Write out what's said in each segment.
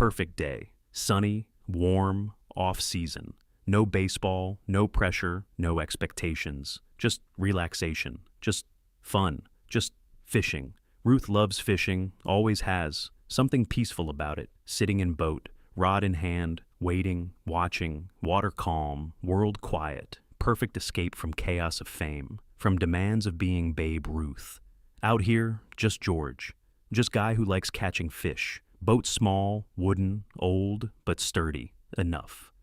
Perfect day. Sunny, warm, off-season. No baseball, no pressure, no expectations. Just relaxation. Just fun. Just fishing. Ruth loves fishing, always has. Something peaceful about it. Sitting in boat, rod in hand, waiting, watching, water calm, world quiet. Perfect escape from chaos of fame, from demands of being Babe Ruth. Out here, just George. Just guy who likes catching fish. Boat small, wooden, old, but sturdy. Enough.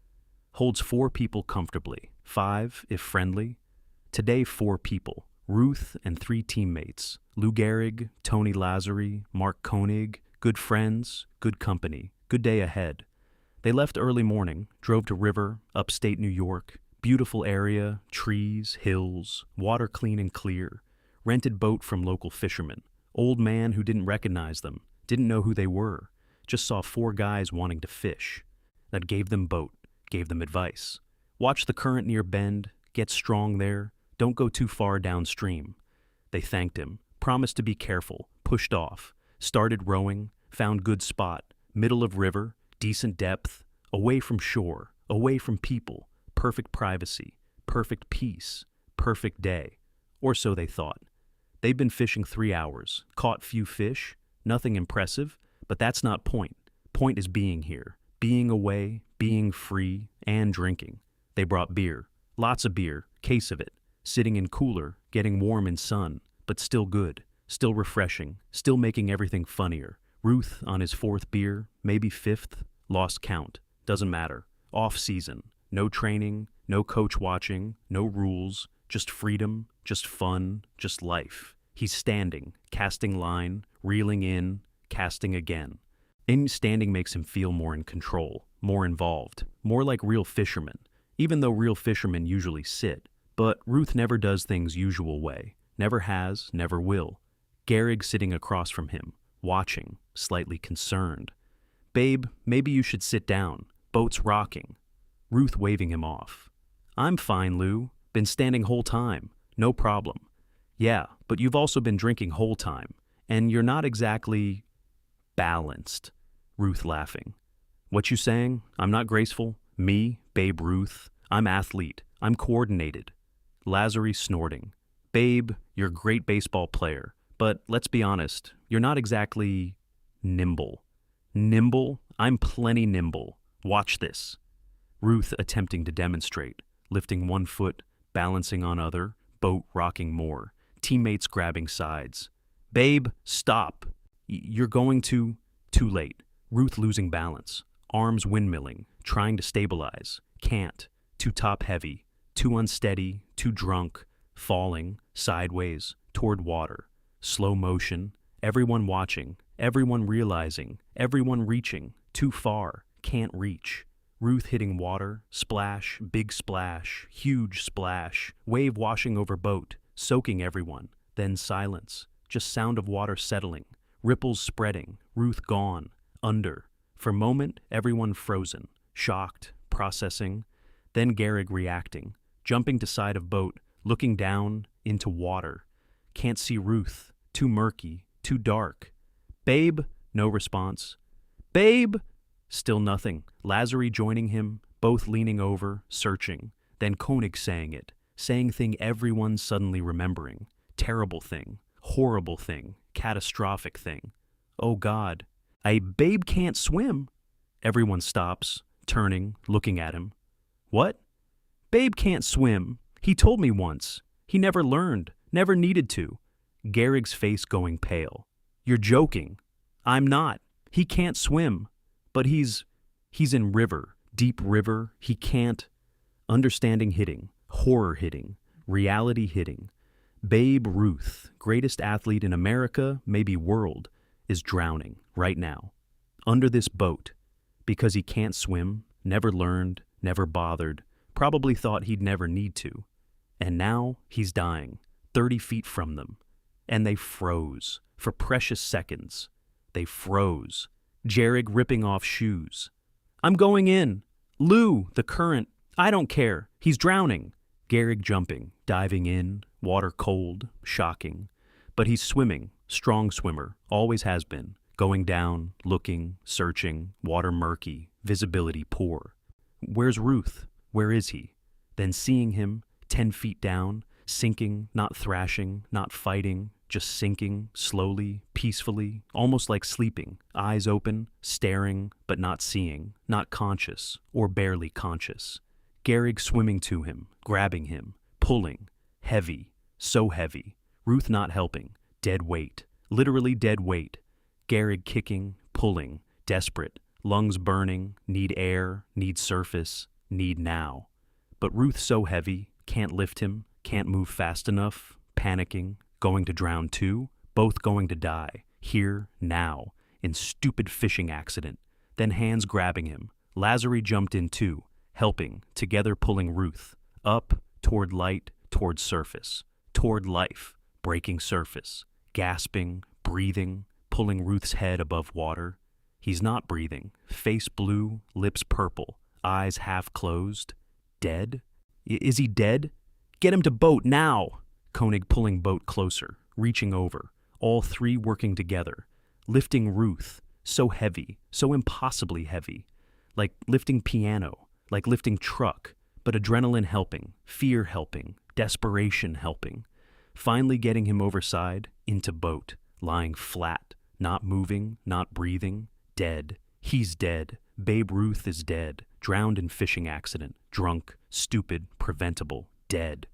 Holds 4 people comfortably. 5, if friendly. Today, 4 people. Ruth and 3 teammates. Gehrig, Tony Lazzeri, Mark Koenig. Good friends, good company. Good day ahead. They left early morning, drove to river, upstate New York. Beautiful area, trees, hills, water clean and clear. Rented boat from local fishermen. Old man who didn't recognize them, didn't know who they were. Just saw 4 guys wanting to fish. That gave them boat, gave them advice. Watch the current near bend, get strong there, don't go too far downstream. They thanked him, promised to be careful, pushed off, started rowing, found good spot, middle of river, decent depth, away from shore, away from people, perfect privacy, perfect peace, perfect day. Or so they thought. They'd been fishing 3 hours, caught few fish, nothing impressive, but that's not point. Point is being here, being away, being free, and drinking. They brought beer, lots of beer, case of it, sitting in cooler, getting warm in sun, but still good, still refreshing, still making everything funnier. Ruth on his 4th beer, maybe 5th, lost count, doesn't matter. Off season, no training, no coach watching, no rules, just freedom, just fun, just life. He's standing, casting line, reeling in, casting again. In standing makes him feel more in control, more involved, more like real fishermen, even though real fishermen usually sit. But Ruth never does things usual way, never has, never will. Gehrig sitting across from him, watching, slightly concerned. Babe, maybe you should sit down, boat's rocking. Ruth waving him off. I'm fine, Lou, been standing whole time, no problem. Yeah, but you've also been drinking whole time, and you're not exactly balanced. Ruth laughing. What you saying? I'm not graceful? Me, Babe Ruth? I'm athlete. I'm coordinated. Lazzeri snorting. Babe, you're a great baseball player, but let's be honest, you're not exactly nimble. Nimble? I'm plenty nimble. Watch this. Ruth attempting to demonstrate, lifting 1 foot, balancing on other, boat rocking more, teammates grabbing sides. Babe, stop. You're going to... Too late. Ruth losing balance, arms windmilling, trying to stabilize, can't, too top heavy, too unsteady, too drunk, falling, sideways, toward water, slow motion, everyone watching, everyone realizing, everyone reaching, too far, can't reach. Ruth hitting water, splash, big splash, huge splash, wave washing over boat, soaking everyone, then silence, just sound of water settling, ripples spreading, Ruth gone, under. For moment, everyone frozen, shocked, processing, then Gehrig reacting, jumping to side of boat, looking down, into water. Can't see Ruth, too murky, too dark. Babe, no response. Babe! Still nothing. Lazzeri joining him, both leaning over, searching. Then Koenig saying it, saying thing everyone suddenly remembering. Terrible thing, horrible thing, catastrophic thing. Oh God, Babe can't swim. Everyone stops, turning, looking at him. What? Babe can't swim. He told me once. He never learned, never needed to. Gehrig's face going pale. You're joking. I'm not. He can't swim. But he's in river, deep river. He can't. Understanding hitting, horror hitting, reality hitting. Babe Ruth, greatest athlete in America, maybe world, is drowning right now. Under this boat. Because he can't swim, never learned, never bothered, probably thought he'd never need to. And now he's dying, 30 feet from them. And they froze, for precious seconds. They froze. Gehrig ripping off shoes. I'm going in. Lou, the current. I don't care. He's drowning. Gehrig jumping, diving in, water cold, shocking. But he's swimming, strong swimmer, always has been. Going down, looking, searching, water murky, visibility poor. Where's Ruth? Where is he? Then seeing him, 10 feet down, sinking, not thrashing, not fighting, just sinking, slowly, peacefully, almost like sleeping, eyes open, staring, but not seeing, not conscious, or barely conscious. Gehrig swimming to him, grabbing him, pulling, heavy, so heavy. Ruth not helping, dead weight, literally dead weight. Gehrig kicking, pulling, desperate, lungs burning, need air, need surface, need now. But Ruth so heavy, can't lift him, can't move fast enough, panicking, going to drown too, both going to die, here, now, in stupid fishing accident. Then hands grabbing him. Lazzeri jumped in too, helping, together pulling Ruth, up, toward light, toward surface, toward life, breaking surface, gasping, breathing, pulling Ruth's head above water. He's not breathing, face blue, lips purple, eyes half closed. Dead? Is he dead? Get him to boat now! Koenig pulling boat closer, reaching over, all three working together, lifting Ruth, so heavy, so impossibly heavy, like lifting piano, like lifting truck, but adrenaline helping, fear helping, desperation helping. Finally getting him overside, into boat, lying flat, not moving, not breathing, dead. He's dead. Babe Ruth is dead, drowned in fishing accident, drunk, stupid, preventable, dead.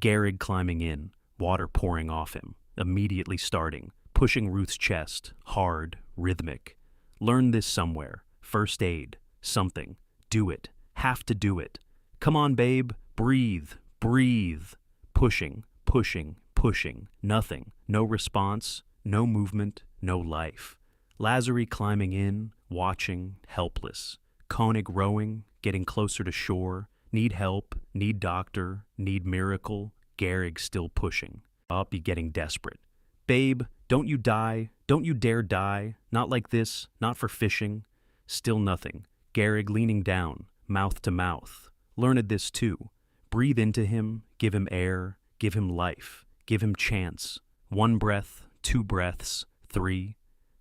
Gehrig climbing in, water pouring off him, immediately starting, pushing Ruth's chest, hard, rhythmic. Learn this somewhere, first aid, something, do it, have to do it. Come on, babe, breathe, breathe. Pushing, pushing, pushing, nothing, no response, no movement, no life. Lazzeri climbing in, watching, helpless. Koenig rowing, getting closer to shore, need help, need doctor, need miracle. Gehrig still pushing. Up, be getting desperate. Babe, don't you die, don't you dare die, not like this, not for fishing. Still nothing. Gehrig leaning down, mouth to mouth. Learned this too. Breathe into him, give him air, give him life, give him chance. 1 breath, 2 breaths, 3.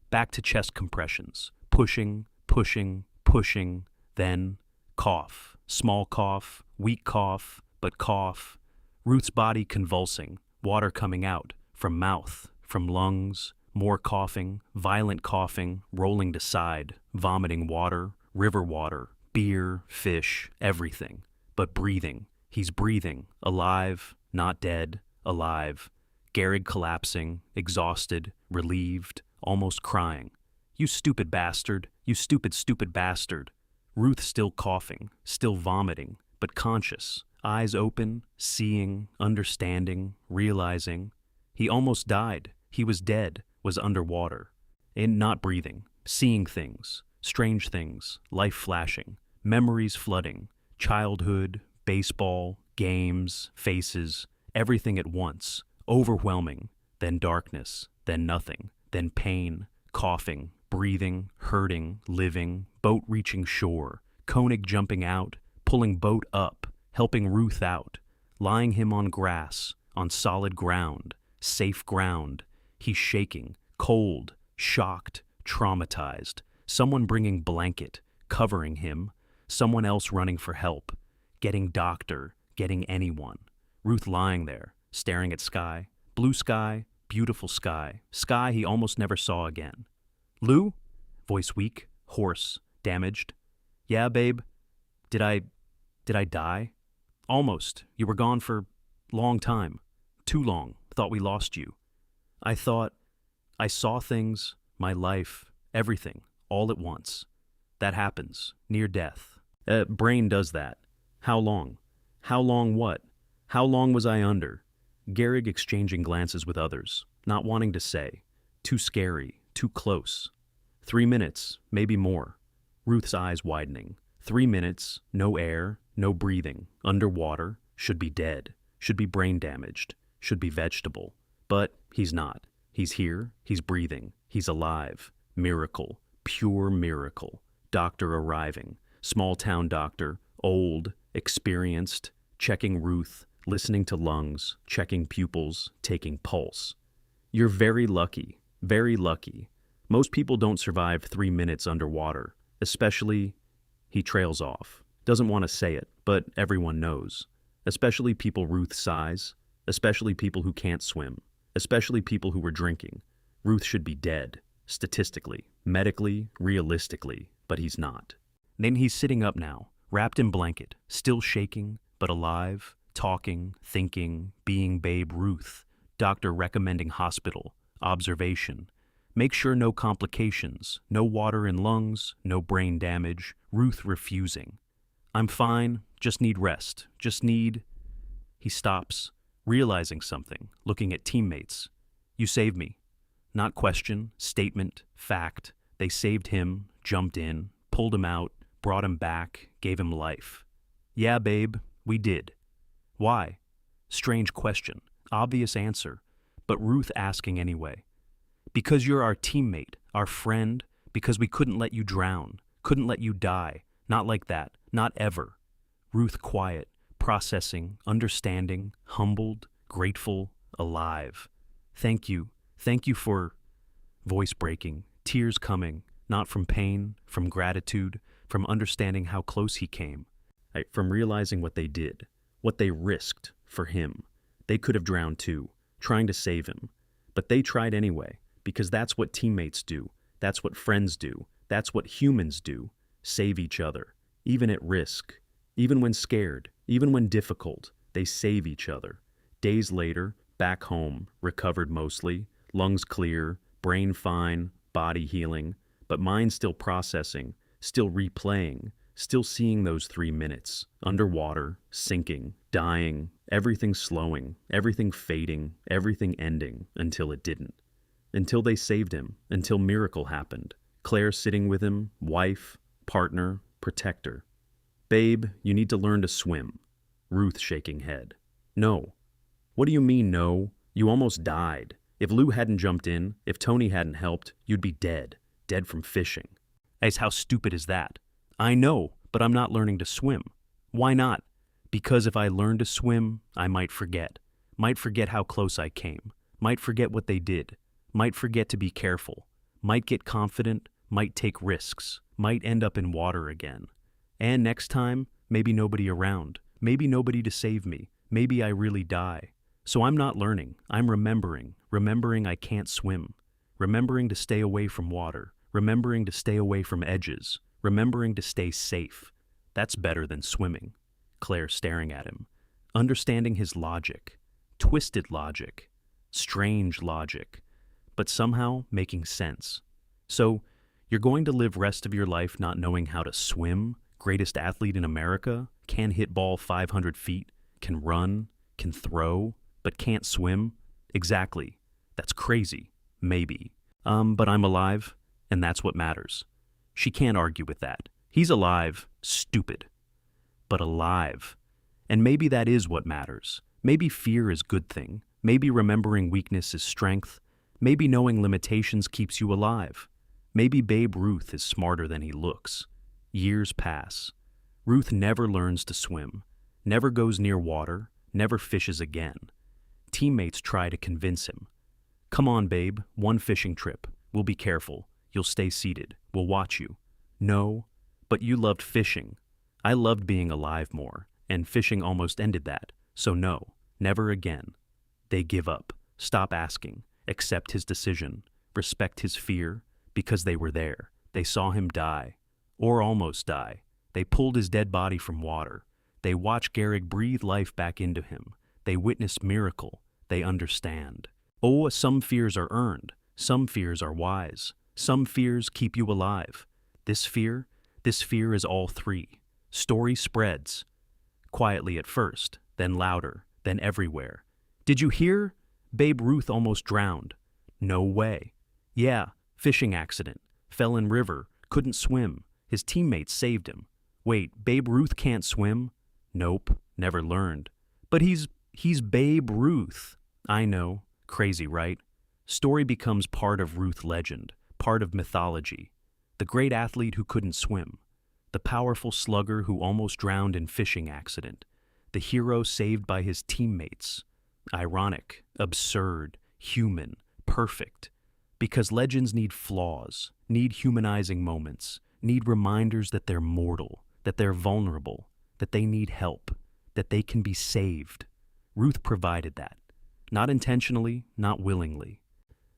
Back to chest compressions. Pushing, pushing, pushing, then cough. Small cough, weak cough, but cough. Ruth's body convulsing, water coming out, from mouth, from lungs, more coughing, violent coughing, rolling to side, vomiting water, river water, beer, fish, everything. But breathing. He's breathing, alive, not dead, alive. Gehrig collapsing, exhausted, relieved, almost crying. You stupid bastard, you stupid, stupid bastard. Ruth still coughing, still vomiting, but conscious, eyes open, seeing, understanding, realizing. He almost died, he was dead, was underwater. And not breathing, seeing things, strange things, life flashing, memories flooding, childhood, baseball, games, faces, everything at once, overwhelming, then darkness, then nothing, then pain, coughing, breathing, hurting, living, boat reaching shore, Koenig jumping out, pulling boat up, helping Ruth out, lying him on grass, on solid ground, safe ground. He's shaking, cold, shocked, traumatized, someone bringing blanket, covering him, someone else running for help, getting doctor, getting anyone. Ruth lying there, staring at sky, blue sky, beautiful sky, sky he almost never saw again. Lou? Voice weak, hoarse, damaged. Yeah, babe? Did I die? Almost. You were gone for long time. Too long. Thought we lost you. I saw things, my life, everything, all at once. That happens. Near death. Brain does that. How long? How long what? How long was I under? Gehrig exchanging glances with others, not wanting to say. Too scary, too close. 3 minutes, maybe more. Ruth's eyes widening. 3 minutes, no air, no breathing, underwater, should be dead, should be brain damaged, should be vegetable. But he's not. He's here, he's breathing, he's alive. Miracle, pure miracle. Doctor arriving, small town doctor, old, experienced, checking Ruth, listening to lungs, checking pupils, taking pulse. You're very lucky, very lucky. Most people don't survive 3 minutes underwater, especially, he trails off. Doesn't want to say it, but everyone knows. Especially people Ruth's size, especially people who can't swim, especially people who were drinking. Ruth should be dead, statistically, medically, realistically, but he's not. Then he's sitting up now, wrapped in blanket, still shaking, but alive, talking, thinking, being Babe Ruth. Doctor recommending hospital, observation. Make sure no complications, no water in lungs, no brain damage. Ruth refusing. I'm fine, just need rest, just need... He stops, realizing something, looking at teammates. You saved me. Not question, statement, fact. They saved him, jumped in, pulled him out, brought him back, gave him life. Yeah, babe, we did. Why? Strange question, obvious answer, but Ruth asking anyway. Because you're our teammate, our friend, because we couldn't let you drown, couldn't let you die, not like that, not ever. Ruth quiet, processing, understanding, humbled, grateful, alive. Thank you for... Voice breaking, tears coming, not from pain, from gratitude, from understanding how close he came, from realizing what they did, what they risked for him. They could have drowned too, trying to save him. But they tried anyway, because that's what teammates do, that's what friends do, that's what humans do, save each other, even at risk, even when scared, even when difficult, they save each other. Days later, back home, recovered mostly, lungs clear, brain fine, body healing, but mind still processing, still replaying, still seeing those 3 minutes, underwater, sinking, dying, everything slowing, everything fading, everything ending, until it didn't. Until they saved him, until miracle happened. Claire sitting with him, wife, partner, protector. Babe, you need to learn to swim. Ruth shaking head. No. What do you mean no? You almost died. If Lou hadn't jumped in, if Tony hadn't helped, you'd be dead. Dead from fishing. Ace, how stupid is that? I know, but I'm not learning to swim. Why not? Because if I learn to swim, I might forget. Might forget how close I came. Might forget what they did. Might forget to be careful. Might get confident. Might take risks. Might end up in water again. And next time, maybe nobody around. Maybe nobody to save me. Maybe I really die. So I'm not learning. I'm remembering. Remembering I can't swim. Remembering to stay away from water. Remembering to stay away from edges. Remembering to stay safe. That's better than swimming. Claire staring at him. Understanding his logic. Twisted logic. Strange logic. But somehow making sense. So, you're going to live rest of your life not knowing how to swim? Greatest athlete in America? Can hit ball 500 feet? Can run? Can throw? But can't swim? Exactly. That's crazy. Maybe. But I'm alive, and that's what matters. She can't argue with that. He's alive. Stupid. But alive. And maybe that is what matters. Maybe fear is a good thing. Maybe remembering weakness is strength. Maybe knowing limitations keeps you alive. Maybe Babe Ruth is smarter than he looks. Years pass. Ruth never learns to swim, never goes near water, never fishes again. Teammates try to convince him. Come on, babe, one fishing trip. We'll be careful. You'll stay seated. We'll watch you. No, but you loved fishing. I loved being alive more, and fishing almost ended that. So no, never again. They give up, stop asking, accept his decision, respect his fear, because they were there. They saw him die, or almost die. They pulled his dead body from water. They watched Gehrig breathe life back into him. They witnessed miracle. They understand. Oh, some fears are earned. Some fears are wise. Some fears keep you alive. This fear is all three. Story spreads. Quietly at first, then louder, then everywhere. Did you hear? Babe Ruth almost drowned. No way. Yeah, fishing accident. Fell in river. Couldn't swim. His teammates saved him. Wait, Babe Ruth can't swim? Nope, never learned. But he's Babe Ruth. I know. Crazy, right? Story becomes part of Ruth legend, part of mythology. The great athlete who couldn't swim. The powerful slugger who almost drowned in fishing accident. The hero saved by his teammates. Ironic, absurd, human, perfect. Because legends need flaws, need humanizing moments, need reminders that they're mortal, that they're vulnerable, that they need help, that they can be saved. Ruth provided that. Not intentionally, not willingly,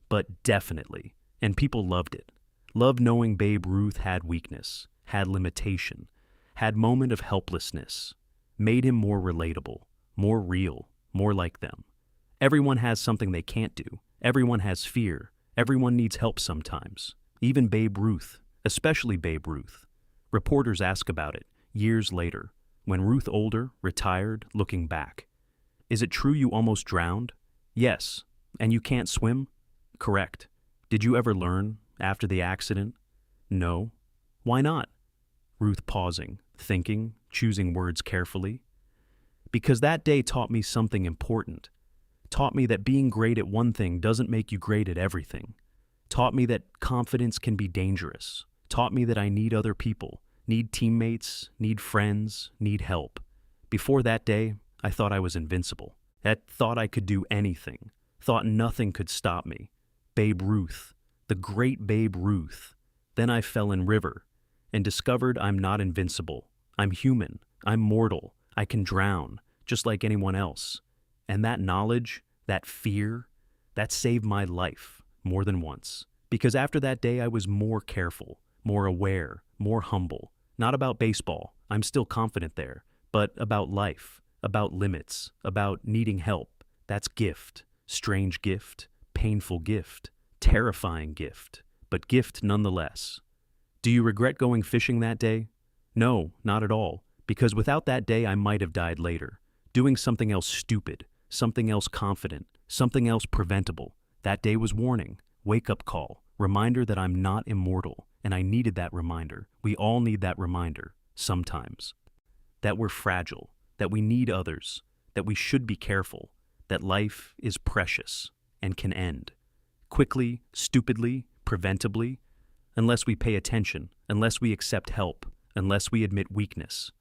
but definitely. And people loved it. Loved knowing Babe Ruth had weakness, had limitation, had moment of helplessness. Made him more relatable, more real, more like them. Everyone has something they can't do. Everyone has fear. Everyone needs help sometimes. Even Babe Ruth, especially Babe Ruth. Reporters ask about it, years later, when Ruth older, retired, looking back. Is it true you almost drowned? Yes. And you can't swim? Correct. Did you ever learn after the accident? No. Why not? Ruth pausing, thinking, choosing words carefully. Because that day taught me something important. Taught me that being great at one thing doesn't make you great at everything. Taught me that confidence can be dangerous. Taught me that I need other people, need teammates, need friends, need help. Before that day, I thought I was invincible. I thought I could do anything. Thought nothing could stop me. Babe Ruth, the great Babe Ruth. Then I fell in river and discovered I'm not invincible. I'm human. I'm mortal. I can drown, just like anyone else. And that knowledge, that fear, that saved my life more than once. Because after that day, I was more careful, more aware, more humble. Not about baseball, I'm still confident there, but about life, about limits, about needing help. That's gift, strange gift, painful gift, terrifying gift, but gift nonetheless. Do you regret going fishing that day? No, not at all, because without that day, I might have died later, doing something else stupid, something else confident, something else preventable. That day was warning, wake-up call, reminder that I'm not immortal, and I needed that reminder. We all need that reminder, sometimes. That we're fragile, that we need others, that we should be careful, that life is precious and can end. Quickly, stupidly, preventably, unless we pay attention, unless we accept help, unless we admit weakness.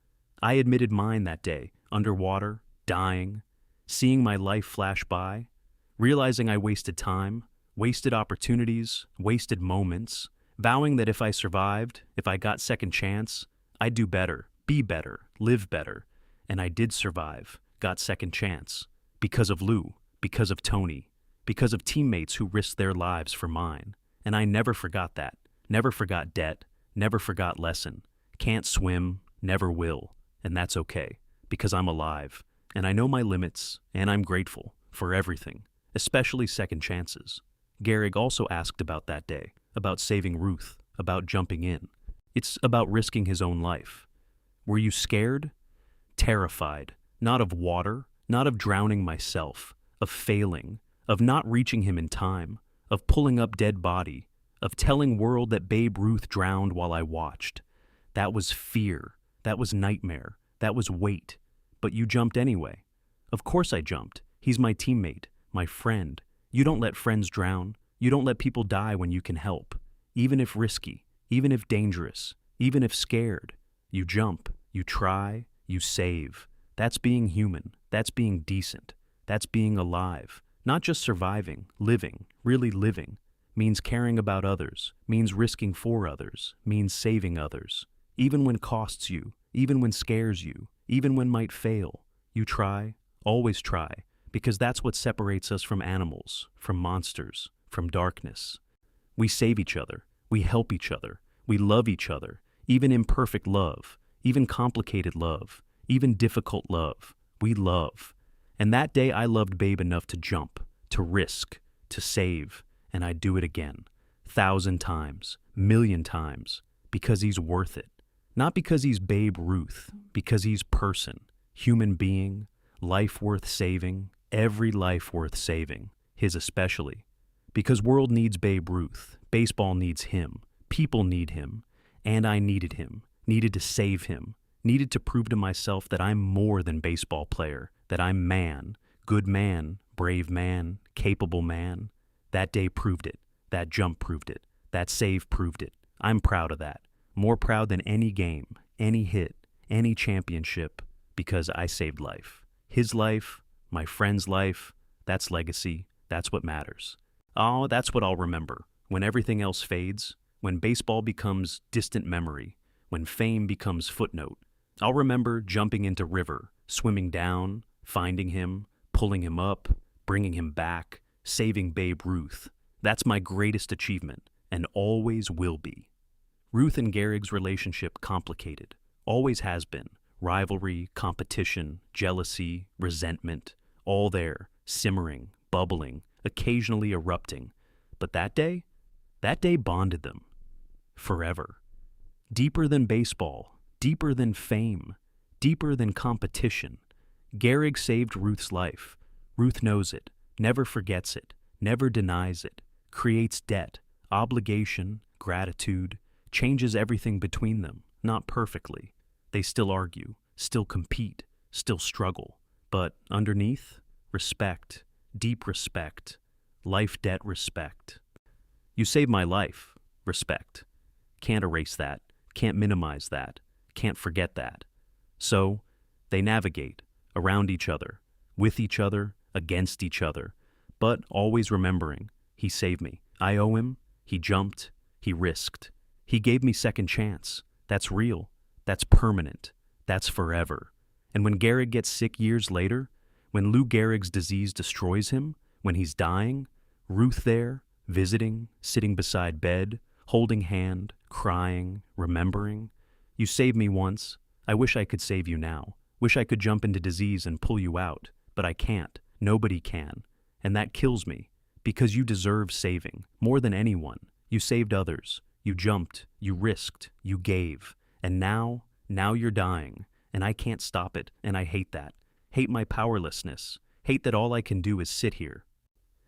I admitted mine that day, underwater, dying, seeing my life flash by, realizing I wasted time, wasted opportunities, wasted moments, vowing that if I survived, if I got second chance, I'd do better, be better, live better. And I did survive, got second chance, because of Lou, because of Tony, because of teammates who risked their lives for mine. And I never forgot that, never forgot debt, never forgot lesson. Can't swim, never will, and that's okay, because I'm alive. And I know my limits, and I'm grateful for everything, especially second chances. Gehrig also asked about that day, about saving Ruth, about jumping in. It's about risking his own life. Were you scared? Terrified, not of water, not of drowning myself, of failing, of not reaching him in time, of pulling up dead body, of telling world that Babe Ruth drowned while I watched. That was fear, that was nightmare, that was weight. But you jumped anyway. Of course I jumped. He's my teammate, my friend. You don't let friends drown. You don't let people die when you can help. Even if risky, even if dangerous, even if scared. You jump, you try, you save. That's being human. That's being decent. That's being alive. Not just surviving, living, really living. Means caring about others, means risking for others, means saving others. Even when costs you, even when scares you, even when might fail, you try, always try, because that's what separates us from animals, from monsters, from darkness. We save each other, we help each other, we love each other, even imperfect love, even complicated love, even difficult love. We love. And that day I loved Babe enough to jump, to risk, to save, and I'd do it again, 1,000 times, million times, because he's worth it. Not because he's Babe Ruth, because he's person, human being, life worth saving, every life worth saving, his especially. Because world needs Babe Ruth, baseball needs him, people need him, and I needed him, needed to save him, needed to prove to myself that I'm more than baseball player, that I'm man, good man, brave man, capable man. That day proved it, that jump proved it, that save proved it. I'm proud of that. More proud than any game, any hit, any championship, because I saved life. His life, my friend's life, that's legacy, that's what matters. Oh, that's what I'll remember. when everything else fades, when baseball becomes distant memory, when fame becomes footnote, I'll remember jumping into river, swimming down, finding him, pulling him up, bringing him back, saving Babe Ruth. That's my greatest achievement, and always will be. Ruth and Gehrig's relationship complicated, always has been. Rivalry, competition, jealousy, resentment, all there, simmering, bubbling, occasionally erupting. But that day bonded them. Forever. Deeper than baseball, deeper than fame, deeper than competition. Gehrig saved Ruth's life. Ruth knows it, never forgets it, never denies it, creates debt, obligation, gratitude, changes everything between them, not perfectly. They still argue, still compete, still struggle. But underneath, respect, deep respect, life debt respect. You saved my life, respect. Can't erase that, can't minimize that, can't forget that. So, they navigate, around each other, with each other, against each other, but always remembering, he saved me. I owe him, he jumped, he risked. He gave me second chance. That's real. That's permanent. That's forever. And when Gehrig gets sick years later, when Lou Gehrig's disease destroys him, when he's dying, Ruth there, visiting, sitting beside bed, holding hand, crying, remembering. You saved me once. I wish I could save you now. Wish I could jump into disease and pull you out. But I can't. Nobody can. And that kills me. Because you deserve saving. More than anyone. You saved others. You jumped. You risked. You gave. And now you're dying. And I can't stop it. And I hate that. Hate my powerlessness. Hate that all I can do is sit here.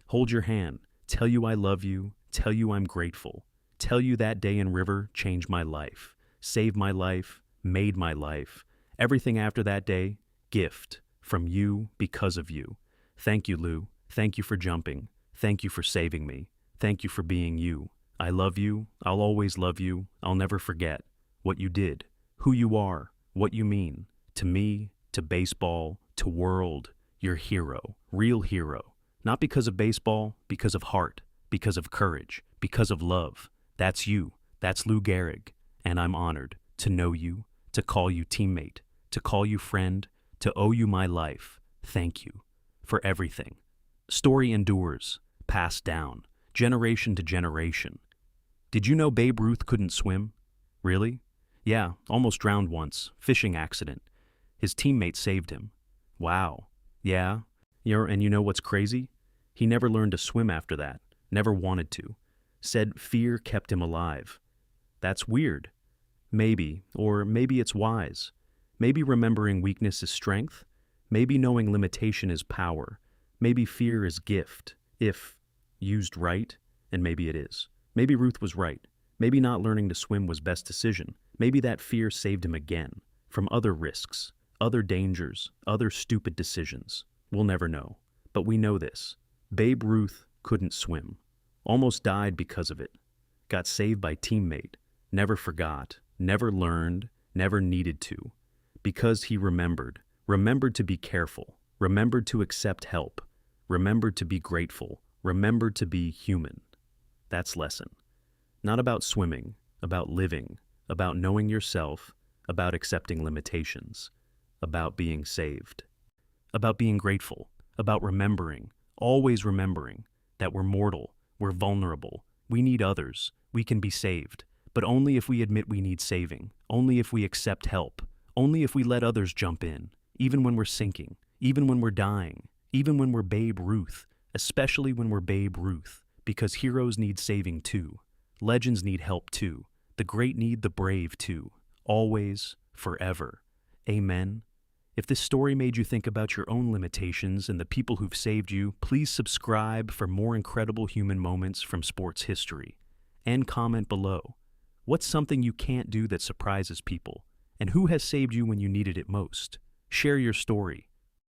Hold your hand. Tell you I love you. Tell you I'm grateful. Tell you that day in river changed my life. Saved my life. Made my life. Everything after that day, gift. From you, because of you. Thank you, Lou. Thank you for jumping. Thank you for saving me. Thank you for being you. I love you. I'll always love you. I'll never forget what you did, who you are, what you mean. To me, to baseball, to world. You're hero. Real hero. Not because of baseball, because of heart, because of courage, because of love. That's you. That's Lou Gehrig. And I'm honored to know you, to call you teammate, to call you friend, to owe you my life. Thank you for everything. Story endures, passed down, generation to generation. Did you know Babe Ruth couldn't swim? Really? Yeah, almost drowned once, fishing accident. His teammate saved him. Wow. Yeah? And you know what's crazy? He never learned to swim after that, never wanted to. Said fear kept him alive. That's weird. Maybe, or maybe it's wise. Maybe remembering weakness is strength. Maybe knowing limitation is power. Maybe fear is gift, if used right, and maybe it is. Maybe Ruth was right. Maybe not learning to swim was best decision. Maybe that fear saved him again, from other risks, other dangers, other stupid decisions. We'll never know. But we know this. Babe Ruth couldn't swim. Almost died because of it. Got saved by teammate. Never forgot. Never learned. Never needed to. Because he remembered. Remembered to be careful. Remembered to accept help. Remembered to be grateful. Remembered to be human. That's lesson. Not about swimming. About living. About knowing yourself. About accepting limitations. About being saved. About being grateful. About remembering. Always remembering that we're mortal. We're vulnerable. We need others. We can be saved. But only if we admit we need saving. Only if we accept help. Only if we let others jump in. Even when we're sinking. Even when we're dying. Even when we're Babe Ruth. Especially when we're Babe Ruth. Because heroes need saving too. Legends need help too. The great need the brave too. Always. Forever. Amen. If this story made you think about your own limitations and the people who've saved you, please subscribe for more incredible human moments from sports history. And comment below. What's something you can't do that surprises people? And who has saved you when you needed it most? Share your story.